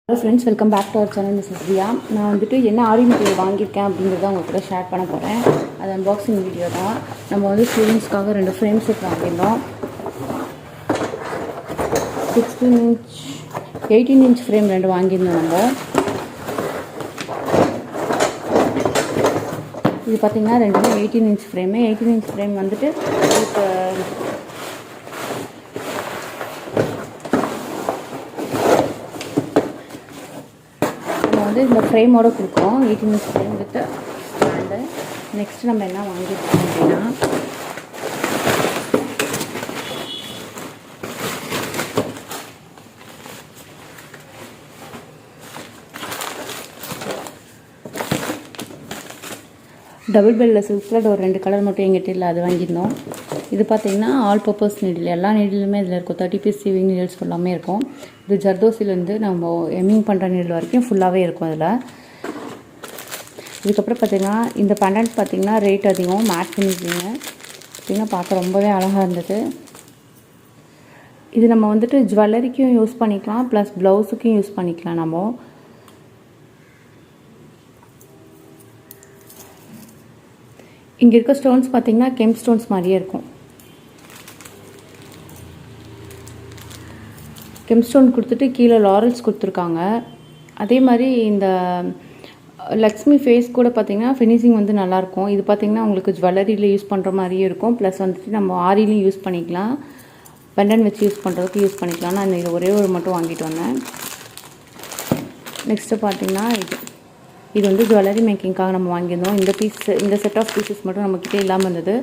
Hello friends, welcome back to our channel. MRs Diya. நான் வந்துட்டு என்ன ஆரி மெட்டீரியல் வாங்கியிருக்கேன் அப்படிங்கிறத உங்க கூட ஷேர் பண்ண போகிறேன். அது அன்பாக்சிங் வீடியோ தான். நம்ம வந்து ஸ்டூடெண்ட்ஸ்க்காக 2 ஃப்ரேம் செட் வாங்கியிருந்தோம். 16 inch 18 inch ஃப்ரேம் 2 வாங்கியிருந்தோம் நம்ம. இது பார்த்தீங்கன்னா ரெண்டுமே 18 inch ஃப்ரேமு. 18 inch ஃப்ரேம் வந்துட்டு இப்போ இந்த ஃப்ரேமோட கொடுக்குறோம். 18 inch frame with stand. Next நம்ம என்ன வாங்கியிருக்கோம் அப்படின்னா டபுள் பெல்லில் சில்க்த்ரெட் ஒரு 2 கலர் மட்டும் எங்கிட்ட இல்லை, அது வாங்கியிருந்தோம். இது பார்த்தீங்கன்னா ஆல் பர்பஸ் நீடில், எல்லா நீடிலுமே இதில் இருக்கும். 30 piece சீவிங் நீடில்ஸ் ஃபுல்லாமே இருக்கும். இது ஜர்தோசிலேருந்து நம்ம எம்மிங் பண்ணுற நீடில் வரைக்கும் ஃபுல்லாகவே இருக்கும் அதில். இதுக்கப்புறம் பார்த்திங்கன்னா இந்த பெண்டன்ட் பார்த்திங்கன்னா ரேட் அதிகம், மேட் ஃபினிஷிங்கு பார்த்திங்கன்னா பார்க்க ரொம்பவே அழகாக இருந்தது. இது நம்ம வந்துட்டு ஜுவல்லரிக்கும் யூஸ் பண்ணிக்கலாம், ப்ளஸ் ப்ளவுஸுக்கும் யூஸ் பண்ணிக்கலாம். நம்ம இங்கே இருக்க ஸ்டோன்ஸ் பார்த்திங்கன்னா கெம் ஸ்டோன்ஸ் மாதிரியே இருக்கும். கெம் ஸ்டோன் கொடுத்துட்டு கீழே லாரல்ஸ் கொடுத்துருக்காங்க. அதே மாதிரி இந்த லக்ஷ்மி ஃபேஸ் கூட பார்த்திங்கன்னா ஃபினிஷிங் வந்து நல்லாயிருக்கும். இது பார்த்திங்கன்னா உங்களுக்கு ஜுவல்லரியில் யூஸ் பண்ணுற மாதிரியே இருக்கும். ப்ளஸ் வந்துட்டு நம்ம ஆரிலையும் யூஸ் பண்ணிக்கலாம், பெண்டன் வச்சு யூஸ் பண்ணுறதுக்கு யூஸ் பண்ணிக்கலாம். நான் இது ஒரே ஒரு மட்டும் வாங்கிட்டு வந்தேன். நெக்ஸ்ட்டு பார்த்திங்கன்னா இது வந்து ஜுவல்லரி மேக்கிங்காக நம்ம வாங்கியிருந்தோம். இந்த செட் ஆஃப் பீசஸ் மட்டும் நம்மக்கிட்டே இல்லாமல் இருந்தது.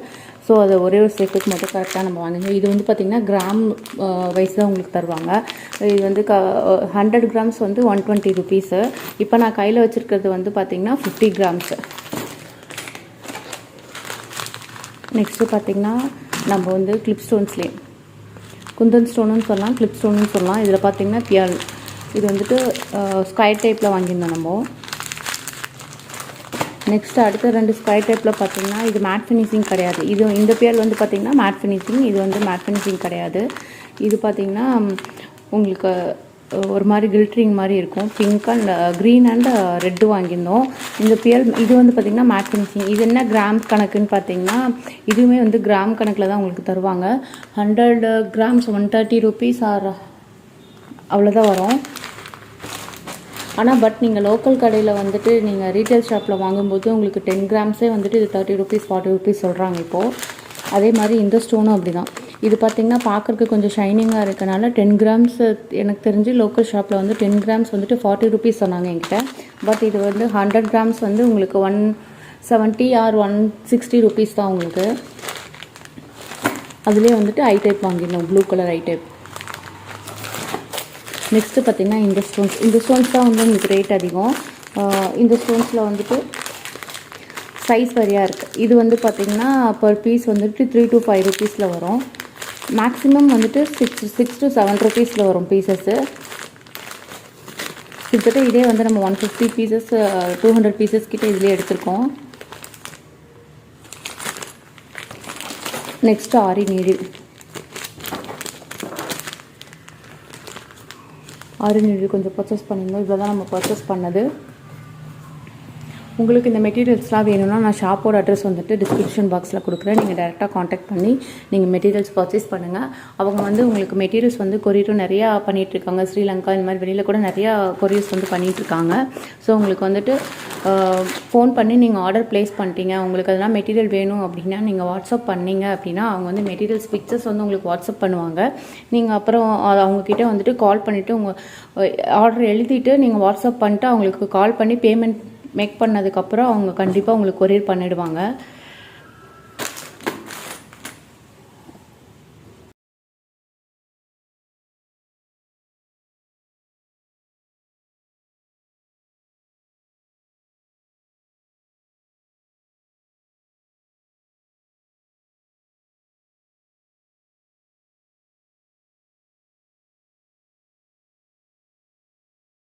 ஸோ அதை ஒரே ஒரு செட்டுக்கு மட்டும் கரெக்டாக நம்ம வாங்கியிருந்தோம். இது வந்து பார்த்திங்கன்னா கிராம் வைஸ் தான் உங்களுக்கு தருவாங்க. இது வந்து 100 grams வந்து 120 rupees. இப்போ நான் கையில் வச்சுருக்கிறது வந்து பார்த்திங்கன்னா 50 grams. நெக்ஸ்ட்டு பார்த்திங்கன்னா நம்ம வந்து கிளிப் ஸ்டோன்ஸ்லேயே குந்தன் ஸ்டோனுன்னு சொல்லலாம், கிளிப் ஸ்டோனுன்னு சொல்லலாம். இதில் பார்த்திங்கன்னா பியல், இது வந்துட்டு ஸ்கொயர் டைப்பில் வாங்கியிருந்தோம் நம்ம. நெக்ஸ்ட் அடுத்த 2 ஸ்கொயர் டைப்பில் பார்த்திங்கன்னா இது மேட் ஃபினிஷிங் கிடையாது. இந்த பேர் வந்து பார்த்திங்கன்னா மேட் ஃபினிஷிங், இது வந்து மேட் ஃபினிஷிங் கிடையாது. இது பார்த்திங்கன்னா உங்களுக்கு ஒரு மாதிரி கில்ட்ரிங் மாதிரி இருக்கும். Pink and green and red வாங்கியிருந்தோம். இந்த பியல் இது வந்து பார்த்திங்கன்னா மேட் ஃபினிஷிங். இது என்ன கிராம் கணக்குன்னு பார்த்திங்கன்னா இதுவுமே வந்து கிராம் கணக்கில் தான் உங்களுக்கு தருவாங்க. 100 grams 130 rupees ஆர் அவ்வளோதான் வரும். ஆனால் பட் நீங்கள் லோக்கல் கடையில் வந்துட்டு நீங்கள் ரீட்டைல் ஷாப்பில் வாங்கும்போது உங்களுக்கு 10 grams வந்துட்டு இது 30 rupees 40 rupees சொல்கிறாங்க இப்போது. அதே மாதிரி இந்த ஸ்டோனும் அப்படி தான். இது பார்த்திங்கன்னா பார்க்குறதுக்கு கொஞ்சம் ஷைனிங்காக இருக்கனால 10 grams எனக்கு தெரிஞ்சு லோக்கல் ஷாப்பில் வந்து 10 grams வந்துட்டு 40 rupees சொன்னாங்க என்கிட்ட. பட் இது வந்து 100 grams வந்து உங்களுக்கு 170 ஆர் 160 rupees தான் உங்களுக்கு. அதுலேயே வந்துட்டு ஐ டைப் வாங்கிடணும், ப்ளூ கலர் ஐ டைப். நெக்ஸ்ட்டு பார்த்திங்கன்னா இந்த ஸ்டோன்ஸ் தான் வந்து உங்களுக்கு ரேட் அதிகம். இந்த ஸ்டோன்ஸில் வந்துட்டு சைஸ் வரியாக இருக்குது. இது வந்து பார்த்திங்கன்னா பர் பீஸ் வந்துட்டு 3 to 5 rupees வரும். மேக்ஸிமம் வந்துட்டு 6 to 7 rupees வரும் பீசஸ்ஸு. கிட்டத்தட்ட இதே வந்து நம்ம 150 pieces 200 pieces கிட்ட இதிலே எடுத்திருக்கோம். நெக்ஸ்ட்டு ஆரி நீடில். ஆரி நீடில் கொஞ்சம் பர்ச்சேஸ் பண்ணியிருந்தோம். இவ்வளோ தான் நம்ம பர்ச்சேஸ் பண்ணது. உங்களுக்கு இந்த மெட்டீரியல்ஸ்லாம் வேணும்னா நான் ஷாப்போட அட்ரஸ் வந்துட்டு டிஸ்கிரிப்ஷன் பாக்ஸில் கொடுக்குறேன். நீங்கள் டேரெக்டாக காண்டாக்ட் பண்ணி நீங்கள் மெட்டீரியல்ஸ் பர்ச்சேஸ் பண்ணுங்கள். அவங்க வந்து உங்களுக்கு மெட்டீரியல்ஸ் வந்து கொரியரும் நிறையா பண்ணிகிட்ருக்காங்க. ஸ்ரீலங்கா இந்த மாதிரி வெளியில் கூட நிறையா கொரியர்ஸ் வந்து பண்ணிகிட்ருக்காங்க. ஸோ உங்களுக்கு வந்துட்டு ஃபோன் பண்ணி நீங்கள் ஆர்டர் ப்ளேஸ் பண்ணிட்டீங்க, உங்களுக்கு அதெல்லாம் மெட்டீரியல் வேணும் அப்படின்னா நீங்கள் வாட்ஸ்அப் பண்ணிங்க அப்படின்னா அவங்க வந்து மெட்டீரியல்ஸ் பிக்சர்ஸ் வந்து உங்களுக்கு வாட்ஸ்அப் பண்ணுவாங்க. நீங்கள் அப்புறம் அவங்கக்கிட்ட வந்துட்டு கால் பண்ணிவிட்டு உங்கள் ஆர்டர் எழுதிட்டு நீங்கள் வாட்ஸ்அப் பண்ணிட்டு அவங்களுக்கு கால் பண்ணி பேமெண்ட் மேக் பண்ணதுக்கப்புறம் அவங்க கண்டிப்பாக உங்களுக்கு கொரியர் பண்ணிவிடுவாங்க.